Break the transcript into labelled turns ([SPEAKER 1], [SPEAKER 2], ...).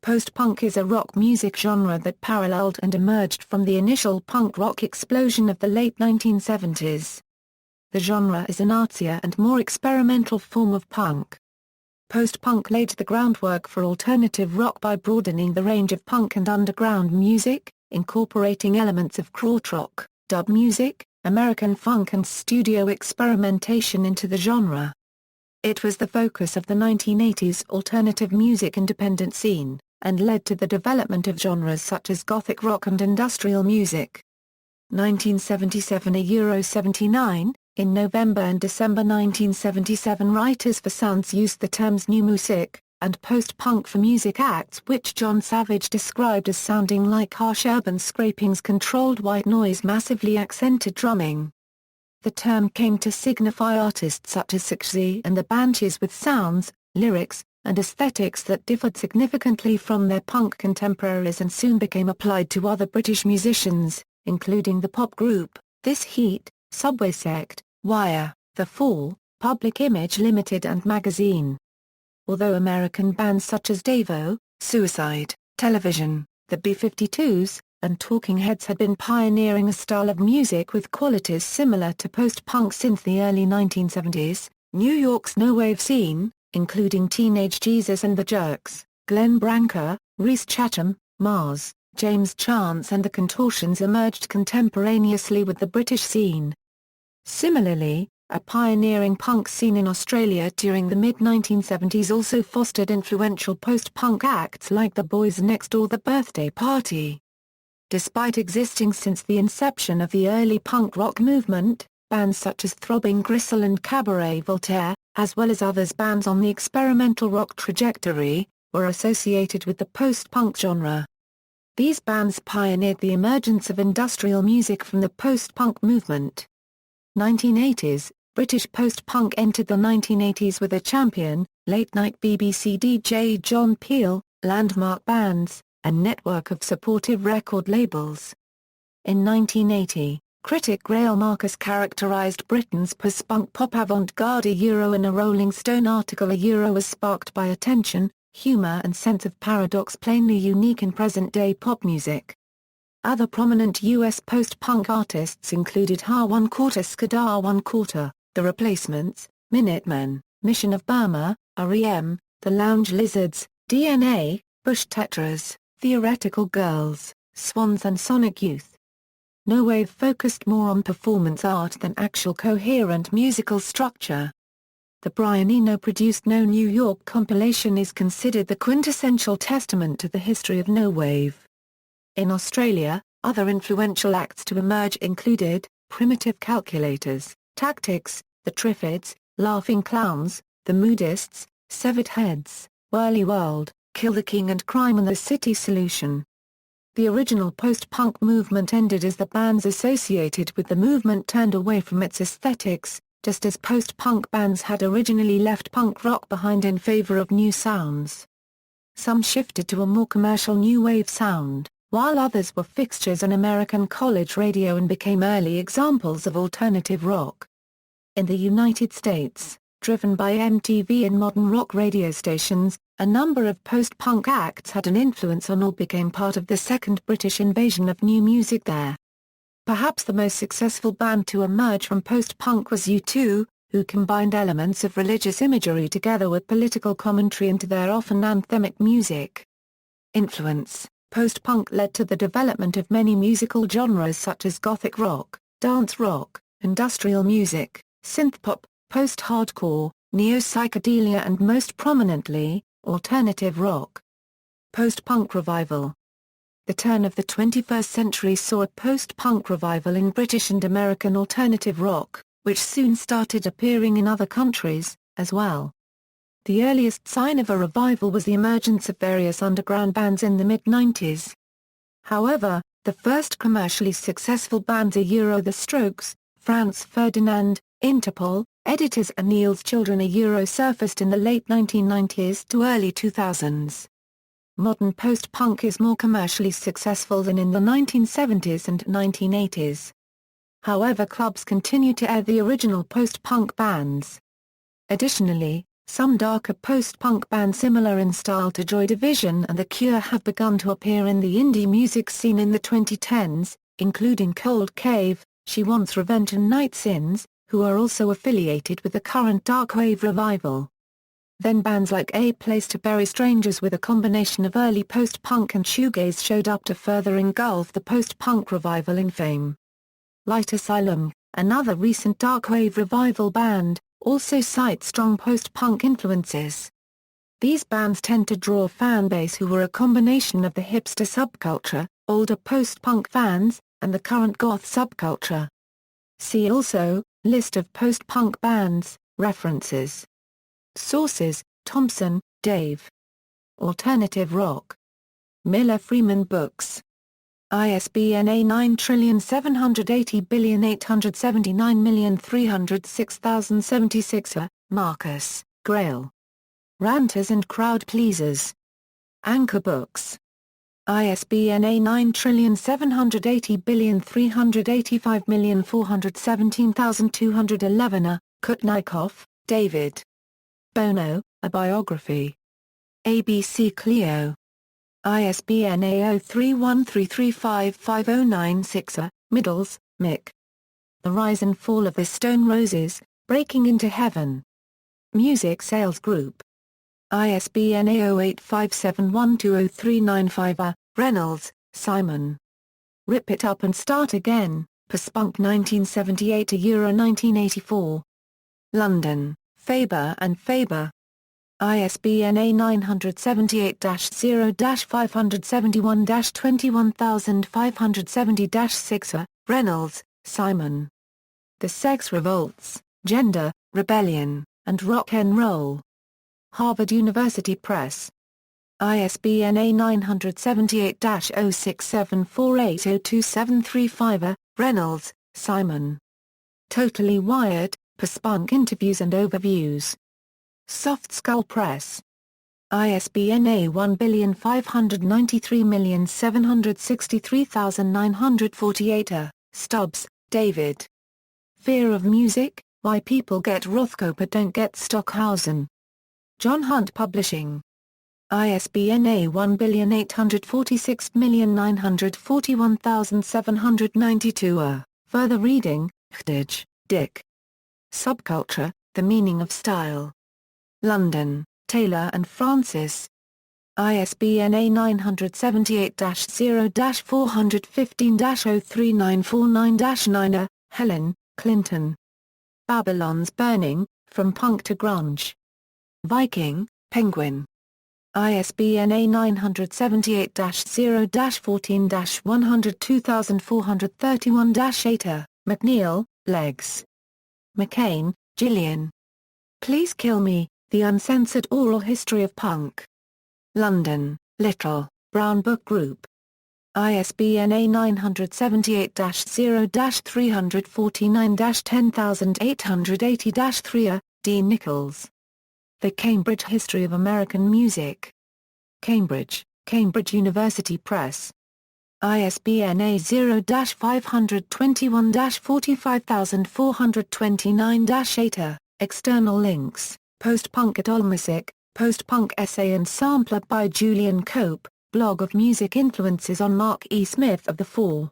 [SPEAKER 1] Post-punk is a rock music genre that paralleled and emerged from the initial punk rock explosion of the late 1970s. The genre is an artsier and more experimental form of punk. Post-punk laid the groundwork for alternative rock by broadening the range of punk and underground music, incorporating elements of krautrock, dub music, American funk and studio experimentation into the genre. It was the focus of the 1980s alternative music independent scene, and led to the development of genres such as gothic rock and industrial music. 1977 79, in November and December 1977 writers for Sounds used the terms new music, and post-punk for music acts which John Savage described as sounding like harsh urban scrapings, controlled white noise, massively accented drumming. The term came to signify artists such as Artsier and the Banshees with sounds, lyrics, and aesthetics that differed significantly from their punk contemporaries and soon became applied to other British musicians, including the pop group, This Heat, Subway Sect, Wire, The Fall, Public Image Limited and Magazine. Although American bands such as Devo, Suicide, Television, the B-52s, and Talking Heads had been pioneering a style of music with qualities similar to post-punk since the early 1970s, New York's no-wave scene, including Teenage Jesus and the Jerks, Glenn Branca, Reese Chatham, Mars, James Chance and the Contortions emerged contemporaneously with the British scene. Similarly, a pioneering punk scene in Australia during the mid-1970s also fostered influential post-punk acts like the Boys Next Door, The Birthday Party. Despite existing since the inception of the early punk rock movement, bands such as Throbbing Gristle and Cabaret Voltaire, as well as others bands on the experimental rock trajectory, were associated with the post-punk genre. These bands pioneered the emergence of industrial music from the post-punk movement. 1980s, British post-punk entered the 1980s with a champion, late-night BBC DJ John Peel, landmark bands, a network of supportive record labels. In 1980, critic Grail Marcus characterised Britain's post-punk pop avant-garde in a Rolling Stone article was sparked by attention, humour and sense of paradox plainly unique in present-day pop music. Other prominent US post-punk artists included Ha 1/4 Skadar 1/4, The Replacements, Minutemen, Mission of Burma, R.E.M., The Lounge Lizards, DNA, Bush Tetras, Theoretical Girls, Swans and Sonic Youth. No Wave focused more on performance art than actual coherent musical structure. The Brian Eno-produced No New York compilation is considered the quintessential testament to the history of no wave. In Australia, other influential acts to emerge included, Primitive Calculators, Tactics, The Triffids, Laughing Clowns, The Moodists, Severed Heads, Whirly World, Kill the King and Crime and the City Solution. The original post-punk movement ended as the bands associated with the movement turned away from its aesthetics, just as post-punk bands had originally left punk rock behind in favor of new sounds. Some shifted to a more commercial new wave sound, while others were fixtures on American college radio and became early examples of alternative rock. In the United States, driven by MTV and modern rock radio stations, a number of post-punk acts had an influence on or became part of the second British invasion of new music there. Perhaps the most successful band to emerge from post-punk was U2, who combined elements of religious imagery together with political commentary into their often anthemic music. Influence: post-punk led to the development of many musical genres such as gothic rock, dance rock, industrial music, synthpop, post-hardcore, neo-psychedelia and most prominently, alternative rock. Post-punk revival. The turn of the 21st century saw a post-punk revival in British and American alternative rock, which soon started appearing in other countries, as well. The earliest sign of a revival was the emergence of various underground bands in the mid-90s. However, the first commercially successful bands are The Strokes, Franz Ferdinand, Interpol, Editors and Neil's Children surfaced in the late 1990s to early 2000s. Modern post-punk is more commercially successful than in the 1970s and 1980s. However, clubs continue to air the original post-punk bands. Additionally, Some darker post-punk bands similar in style to Joy Division and The Cure have begun to appear in the indie music scene in the 2010s, including Cold Cave, She Wants Revenge and Night Sins, who are also affiliated with the current darkwave revival. Then bands like A Place to Bury Strangers with a combination of early post-punk and shoegaze showed up to further engulf the post-punk revival in fame. Light Asylum, another recent darkwave revival band, also cites strong post-punk influences. These bands tend to draw a fan base who were a combination of the hipster subculture, older post-punk fans, and the current goth subculture. See also, List of post-punk bands, references. Sources: Thompson, Dave. Alternative Rock. Miller Freeman Books. ISBN A97808793006,076. Marcus, Grail. Ranters and Crowd Pleasers. Anchor Books. ISBN A9780385417211. Kutnikoff, David. Bono, A Biography. ABC Clio. ISBN A0313355096. Middles, Mick. The Rise and Fall of the Stone Roses, Breaking into Heaven. Music Sales Group. ISBN A0857120395. Reynolds, Simon. Rip It Up and Start Again, Post-Punk 1978–1984. London, Faber and Faber. ISBN A978-0-571-21570-6. Reynolds, Simon. The Sex Revolts, Gender, Rebellion, and Rock and Roll. Harvard University Press. ISBN A978-0674802735. Reynolds, Simon. Totally Wired, Post-Punk Interviews and Overviews. Soft Skull Press. ISBN A1593763,948. Stubbs, David. Fear of Music, Why People Get Rothko but Don't Get Stockhausen. John Hunt Publishing. ISBN A1846941,792. Further reading, Hdage, Dick. Subculture, The Meaning of Style. London, Taylor and Francis. ISBN A978-0-415-03949-9. Helen, Clinton. Babylon's Burning, From Punk to Grunge. Viking, Penguin. ISBN A978-0-14-102,431-8. McNeil, Legs. McCain, Gillian. Please Kill Me, The Uncensored Oral History of Punk. London, Little, Brown Book Group. ISBN A978-0-349-10880-3. D. Nichols. The Cambridge History of American Music. Cambridge, Cambridge University Press. ISBN A0-521-45429-8. External links, Post-Punk at Allmusic, Post-Punk Essay and Sampler by Julian Cope, Blog of Music Influences on Mark E. Smith of the Fall.